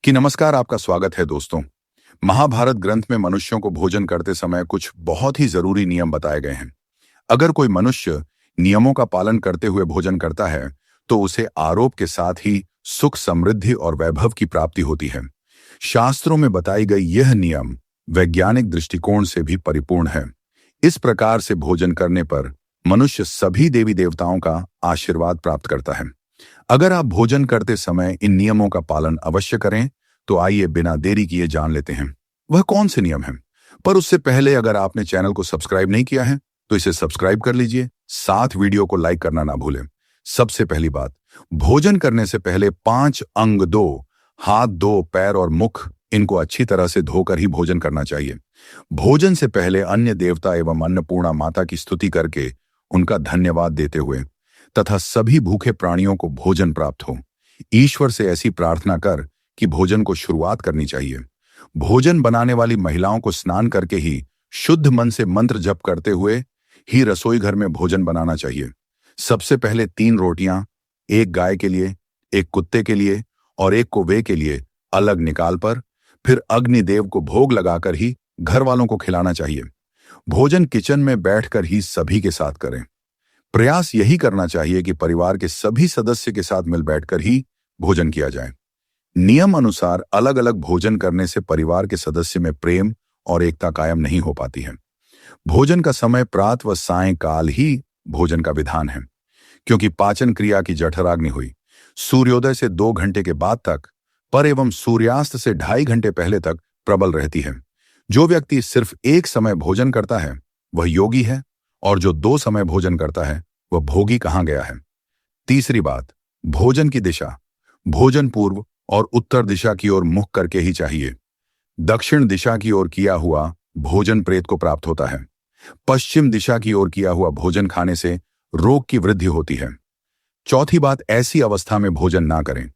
नमस्कार। आपका स्वागत है दोस्तों। महाभारत ग्रंथ में मनुष्यों को भोजन करते समय कुछ बहुत ही जरूरी नियम बताए गए हैं। अगर कोई मनुष्य नियमों का पालन करते हुए भोजन करता है तो उसे आरोग्य के साथ ही सुख, समृद्धि और वैभव की प्राप्ति होती है। शास्त्रों में बताई गई यह नियम वैज्ञानिक दृष्टिकोण से भी परिपूर्ण है। इस प्रकार से भोजन करने पर मनुष्य सभी देवी देवताओं का आशीर्वाद प्राप्त करता है। अगर आप भोजन करते समय इन नियमों का पालन अवश्य करें तो आइए बिना देरी किए जान लेते हैं वह कौन से नियम हैं। पर उससे पहले अगर आपने चैनल को सब्सक्राइब नहीं किया है तो इसे सब्सक्राइब कर लीजिए, साथ वीडियो को लाइक करना ना भूलें। सबसे पहली बात, भोजन करने से पहले 5 अंग धो, हाथ धो, पैर और मुख इनको अच्छी तरह से धोकर ही भोजन करना चाहिए। भोजन से पहले अन्य देवता एवं अन्नपूर्णा माता की स्तुति करके उनका धन्यवाद देते हुए तथा सभी भूखे प्राणियों को भोजन प्राप्त हो, ईश्वर से ऐसी प्रार्थना कर कि भोजन को शुरुआत करनी चाहिए। भोजन बनाने वाली महिलाओं को स्नान करके ही शुद्ध मन से मंत्र जप करते हुए ही रसोई घर में भोजन बनाना चाहिए। सबसे पहले 3 रोटियां, एक गाय के लिए, एक कुत्ते के लिए और एक कौवे के लिए अलग निकाल पर फिर अग्निदेव को भोग लगाकर ही घर वालों को खिलाना चाहिए। भोजन किचन में बैठकर ही सभी के साथ करें। प्रयास यही करना चाहिए कि परिवार के सभी सदस्य के साथ मिल बैठकर ही भोजन किया जाए। नियम अनुसार अलग अलग भोजन करने से परिवार के सदस्य में प्रेम और एकता कायम नहीं हो पाती है। भोजन का समय प्रातः व सायंकाल ही भोजन का विधान है, क्योंकि पाचन क्रिया की जठराग्नि हुई सूर्योदय से 2 घंटे के बाद तक पर एवं सूर्यास्त से 2.5 घंटे पहले तक प्रबल रहती है। जो व्यक्ति सिर्फ एक समय भोजन करता है वह योगी है और जो 2 समय भोजन करता है वह भोगी कहाँ गया है। तीसरी बात, भोजन की दिशा भोजन पूर्व और उत्तर दिशा की ओर मुख करके ही चाहिए। दक्षिण दिशा की ओर किया हुआ भोजन प्रेत को प्राप्त होता है। पश्चिम दिशा की ओर किया हुआ भोजन खाने से रोग की वृद्धि होती है। चौथी बात, ऐसी अवस्था में भोजन ना करें।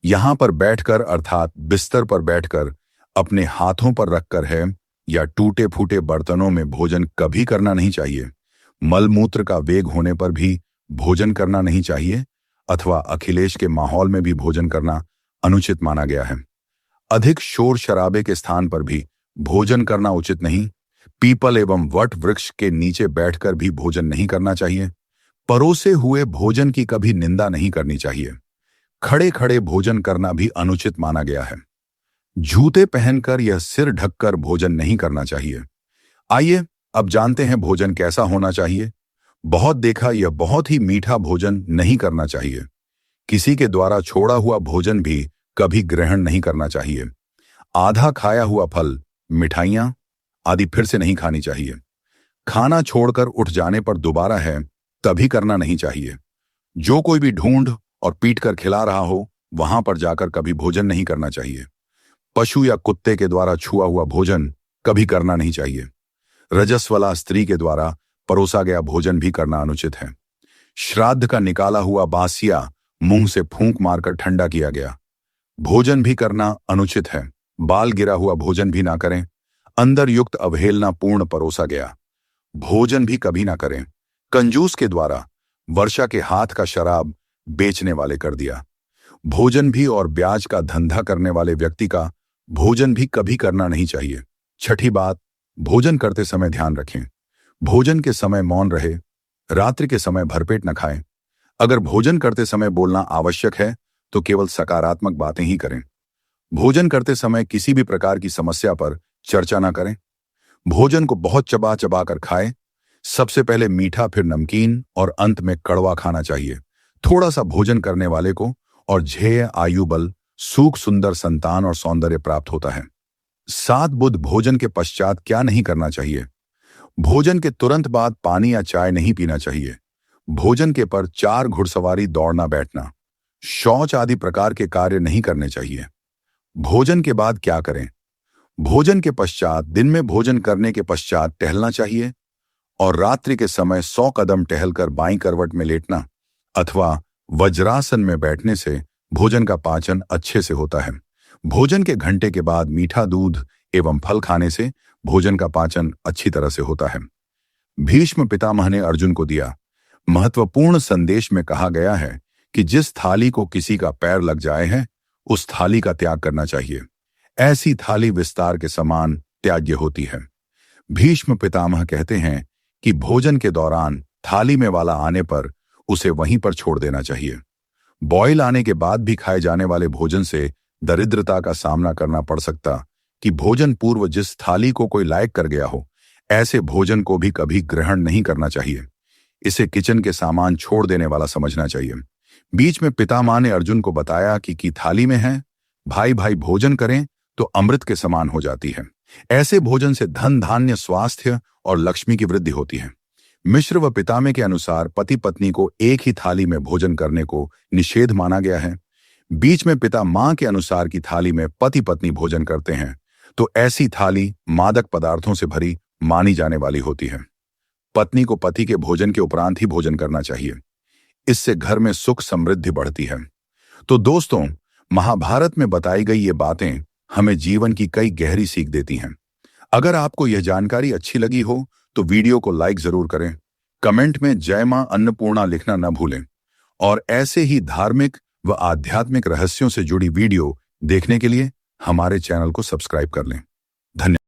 यहां पर बैठकर अर्थात बिस्तर पर बैठकर अपने हाथों पर रखकर है या टूटे फूटे बर्तनों में भोजन कभी करना नहीं चाहिए। मलमूत्र का वेग होने पर भी भोजन करना नहीं चाहिए अथवा अखिलेश के माहौल में भी भोजन करना अनुचित माना गया है। अधिक शोर शराबे के स्थान पर भी भोजन करना उचित नहीं। पीपल एवं वट वृक्ष के नीचे बैठकर भी भोजन नहीं करना चाहिए। परोसे हुए भोजन की कभी निंदा नहीं करनी चाहिए। खड़े खड़े भोजन करना भी अनुचित माना गया है। जूते पहनकर यह सिर ढककर भोजन नहीं करना चाहिए। आइए अब जानते हैं भोजन कैसा होना चाहिए। बहुत देखा, यह बहुत ही मीठा भोजन नहीं करना चाहिए। किसी के द्वारा छोड़ा हुआ भोजन भी कभी ग्रहण नहीं करना चाहिए। आधा खाया हुआ फल, मिठाइयां आदि फिर से नहीं खानी चाहिए। खाना छोड़कर उठ जाने पर दोबारा है तभी करना नहीं चाहिए। जो कोई भी ढूंढ और पीट कर खिला रहा हो वहां पर जाकर कभी भोजन नहीं करना चाहिए। पशु या कुत्ते के द्वारा छुआ हुआ भोजन कभी करना नहीं चाहिए। रजस्वला स्त्री के द्वारा परोसा गया भोजन भी करना अनुचित है। श्राद्ध का निकाला हुआ बासिया मुंह से फूंक मारकर ठंडा किया गया भोजन भी करना अनुचित है। बाल गिरा हुआ भोजन भी ना करें। अंदर युक्त अवहेलना पूर्ण परोसा गया भोजन भी कभी ना करें। कंजूस के द्वारा वर्षा के हाथ का शराब बेचने वाले कर दिया भोजन भी और ब्याज का धंधा करने वाले व्यक्ति का भोजन भी कभी करना नहीं चाहिए। छठी बात, भोजन करते समय ध्यान रखें। भोजन के समय मौन रहे। रात्रि के समय भरपेट न खाएं। अगर भोजन करते समय बोलना आवश्यक है तो केवल सकारात्मक बातें ही करें। भोजन करते समय किसी भी प्रकार की समस्या पर चर्चा न करें। भोजन को बहुत चबा चबा कर खाएं। सबसे पहले मीठा, फिर नमकीन और अंत में कड़वा खाना चाहिए। थोड़ा सा भोजन करने वाले को और झेय आयु बल, सुख, सुंदर संतान और सौंदर्य प्राप्त होता है। 7 बुध, भोजन के पश्चात क्या नहीं करना चाहिए। भोजन के तुरंत बाद पानी या चाय नहीं पीना चाहिए। भोजन के पर 4 घुड़सवारी, दौड़ना बैठना, शौच आदि प्रकार के कार्य नहीं करने चाहिए। भोजन के बाद क्या करें। भोजन के पश्चात दिन में भोजन करने के पश्चात टहलना चाहिए और रात्रि के समय 100 कदम टहलकर बाईं करवट में लेटना अथवा वज्रासन में बैठने से भोजन का पाचन अच्छे से होता है। भोजन के घंटे के बाद मीठा दूध एवं फल खाने से भोजन का पाचन अच्छी तरह से होता है। भीष्म पितामह ने अर्जुन को दिया महत्वपूर्ण संदेश में कहा गया है कि जिस थाली को किसी का पैर लग जाए है उस थाली का त्याग करना चाहिए। ऐसी थाली विस्तार के समान त्याज्य होती है। भीष्म पितामह कहते हैं कि भोजन के दौरान थाली में वाला आने पर उसे वहीं पर छोड़ देना चाहिए। बॉयल आने के बाद भी खाए जाने वाले भोजन से दरिद्रता का सामना करना पड़ सकता कि भोजन पूर्व जिस थाली को कोई लायक कर गया हो, ऐसे भोजन को भी कभी ग्रहण नहीं करना चाहिए। इसे किचन के सामान छोड़ देने वाला समझना चाहिए। बीच में पितामह ने अर्जुन को बताया कि थाली में है, भाई भाई भोजन करें तो अमृत के समान हो जाती है। ऐसे भोजन से धन धान्य स्वास्थ्य और लक्ष्मी की वृद्धि होती है। मिश्र व पितामह के अनुसार पति पत्नी को एक ही थाली में भोजन करने को निषेध माना गया है। बीच में पिता मां के अनुसार की थाली में पति पत्नी भोजन करते हैं तो ऐसी थाली मादक पदार्थों से भरी मानी जाने वाली होती है। पत्नी को पति के भोजन के उपरांत ही भोजन करना चाहिए। इससे घर में सुख समृद्धि बढ़ती है। तो दोस्तों, महाभारत में बताई गई ये बातें हमें जीवन की कई गहरी सीख देती हैं। अगर आपको यह जानकारी अच्छी लगी हो तो वीडियो को लाइक जरूर करें, कमेंट में जय मां अन्नपूर्णा लिखना न भूलें और ऐसे ही धार्मिक व आध्यात्मिक रहस्यों से जुड़ी वीडियो देखने के लिए हमारे चैनल को सब्सक्राइब कर लें। धन्यवाद।